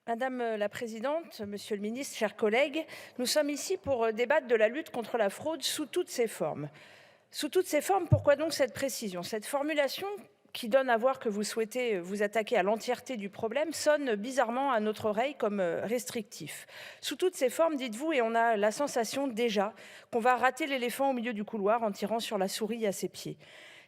Madame la Présidente, Monsieur le Ministre, chers collègues, nous sommes ici pour débattre de la lutte contre la fraude sous toutes ses formes. Sous toutes ses formes, pourquoi donc cette précision? Cette formulation qui donne à voir que vous souhaitez vous attaquer à l'entièreté du problème sonne bizarrement à notre oreille comme restrictif. Sous toutes ces formes, dites-vous, et on a la sensation déjà qu'on va rater l'éléphant au milieu du couloir en tirant sur la souris à ses pieds.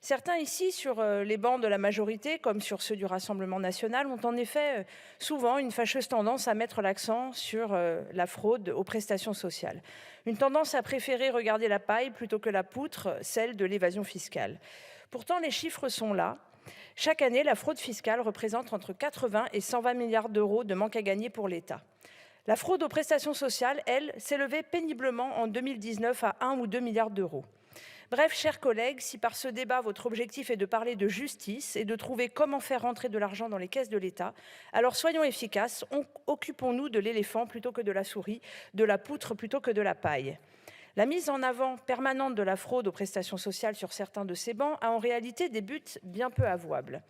Certains ici, sur les bancs de la majorité, comme sur ceux du Rassemblement national, ont en effet souvent une fâcheuse tendance à mettre l'accent sur la fraude aux prestations sociales. Une tendance à préférer regarder la paille plutôt que la poutre, celle de l'évasion fiscale. Pourtant, les chiffres sont là. Chaque année, la fraude fiscale représente entre 80 et 120 milliards d'euros de manque à gagner pour l'État. La fraude aux prestations sociales, elle, s'élevait péniblement en 2019 à 1 ou 2 milliards d'euros. Bref, chers collègues, si par ce débat, votre objectif est de parler de justice et de trouver comment faire rentrer de l'argent dans les caisses de l'État, alors soyons efficaces, occupons-nous de l'éléphant plutôt que de la souris, de la poutre plutôt que de la paille. La mise en avant permanente de la fraude aux prestations sociales sur certains de ces bancs a en réalité des buts bien peu avouables.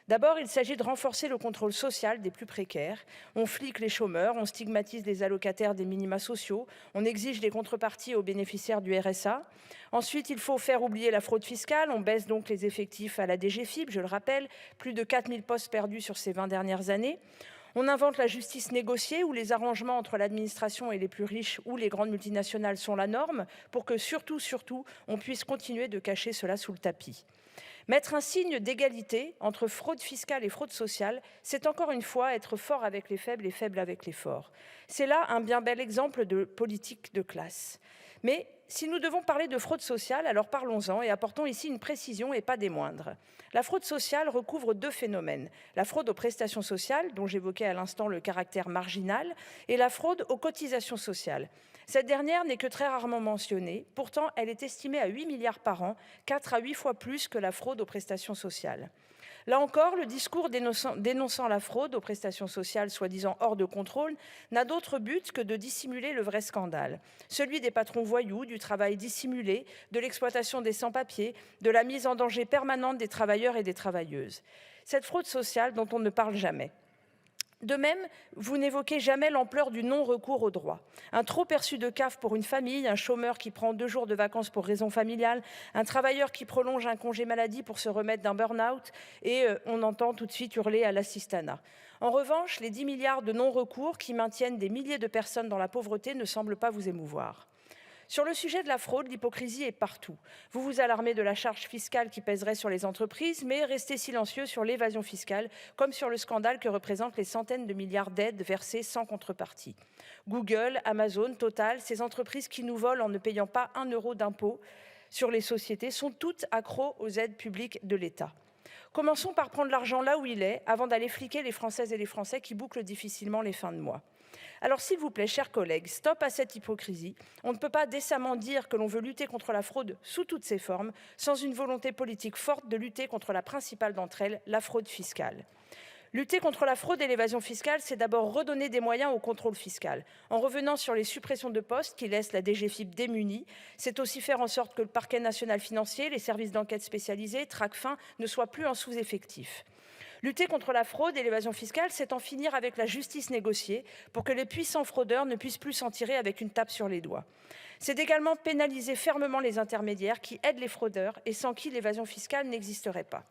D'abord, il s'agit de renforcer le contrôle social des plus précaires. On flique les chômeurs, on stigmatise les allocataires des minima sociaux, on exige des contreparties aux bénéficiaires du RSA. Ensuite, il faut faire oublier la fraude fiscale. On baisse donc les effectifs à la DGFiP, je le rappelle, plus de 4000 postes perdus sur ces 20 dernières années. On invente la justice négociée où les arrangements entre l'administration et les plus riches ou les grandes multinationales sont la norme pour que surtout, on puisse continuer de cacher cela sous le tapis. Mettre un signe d'égalité entre fraude fiscale et fraude sociale, c'est encore une fois être fort avec les faibles et faible avec les forts. C'est là un bien bel exemple de politique de classe. Mais si nous devons parler de fraude sociale, alors parlons-en et apportons ici une précision et pas des moindres. La fraude sociale recouvre deux phénomènes. La fraude aux prestations sociales, dont j'évoquais à l'instant le caractère marginal, et la fraude aux cotisations sociales. Cette dernière n'est que très rarement mentionnée. Pourtant, elle est estimée à 8 milliards par an, 4 à 8 fois plus que la fraude aux prestations sociales. Là encore, le discours dénonçant la fraude aux prestations sociales soi-disant hors de contrôle n'a d'autre but que de dissimuler le vrai scandale. Celui des patrons voyous, du travail dissimulé, de l'exploitation des sans-papiers, de la mise en danger permanente des travailleurs et des travailleuses. Cette fraude sociale dont on ne parle jamais. De même, vous n'évoquez jamais l'ampleur du non-recours au droit. Un trop perçu de CAF pour une famille, un chômeur qui prend 2 jours de vacances pour raison familiale, un travailleur qui prolonge un congé maladie pour se remettre d'un burn-out et on entend tout de suite hurler à l'assistanat. En revanche, les 10 milliards de non-recours qui maintiennent des milliers de personnes dans la pauvreté ne semblent pas vous émouvoir. Sur le sujet de la fraude, l'hypocrisie est partout. Vous vous alarmez de la charge fiscale qui pèserait sur les entreprises, mais restez silencieux sur l'évasion fiscale, comme sur le scandale que représentent les centaines de milliards d'aides versées sans contrepartie. Google, Amazon, Total, ces entreprises qui nous volent en ne payant pas 1 euro d'impôt sur les sociétés sont toutes accros aux aides publiques de l'État. Commençons par prendre l'argent là où il est, avant d'aller fliquer les Françaises et les Français qui bouclent difficilement les fins de mois. Alors s'il vous plaît, chers collègues, stop à cette hypocrisie. On ne peut pas décemment dire que l'on veut lutter contre la fraude sous toutes ses formes, sans une volonté politique forte de lutter contre la principale d'entre elles, la fraude fiscale. Lutter contre la fraude et l'évasion fiscale, c'est d'abord redonner des moyens au contrôle fiscal. En revenant sur les suppressions de postes qui laissent la DGFiP démunie, c'est aussi faire en sorte que le parquet national financier, les services d'enquête spécialisés, Tracfin, ne soient plus en sous-effectif. Lutter contre la fraude et l'évasion fiscale, c'est en finir avec la justice négociée pour que les puissants fraudeurs ne puissent plus s'en tirer avec une tape sur les doigts. C'est également pénaliser fermement les intermédiaires qui aident les fraudeurs et sans qui l'évasion fiscale n'existerait pas.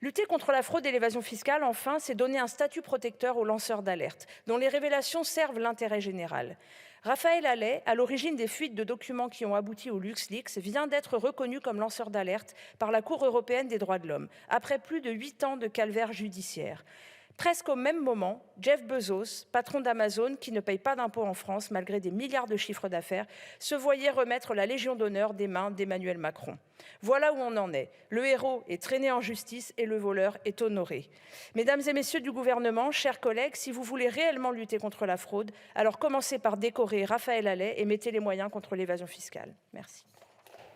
Lutter contre la fraude et l'évasion fiscale, enfin, c'est donner un statut protecteur aux lanceurs d'alerte, dont les révélations servent l'intérêt général. Raphaël Halet, à l'origine des fuites de documents qui ont abouti au LuxLeaks, vient d'être reconnu comme lanceur d'alerte par la Cour européenne des droits de l'homme, après plus de 8 ans de calvaire judiciaire. Presque au même moment, Jeff Bezos, patron d'Amazon, qui ne paye pas d'impôts en France malgré des milliards de chiffres d'affaires, se voyait remettre la Légion d'honneur des mains d'Emmanuel Macron. Voilà où on en est. Le héros est traîné en justice et le voleur est honoré. Mesdames et messieurs du gouvernement, chers collègues, si vous voulez réellement lutter contre la fraude, alors commencez par décorer Raphaël Halet et mettez les moyens contre l'évasion fiscale. Merci.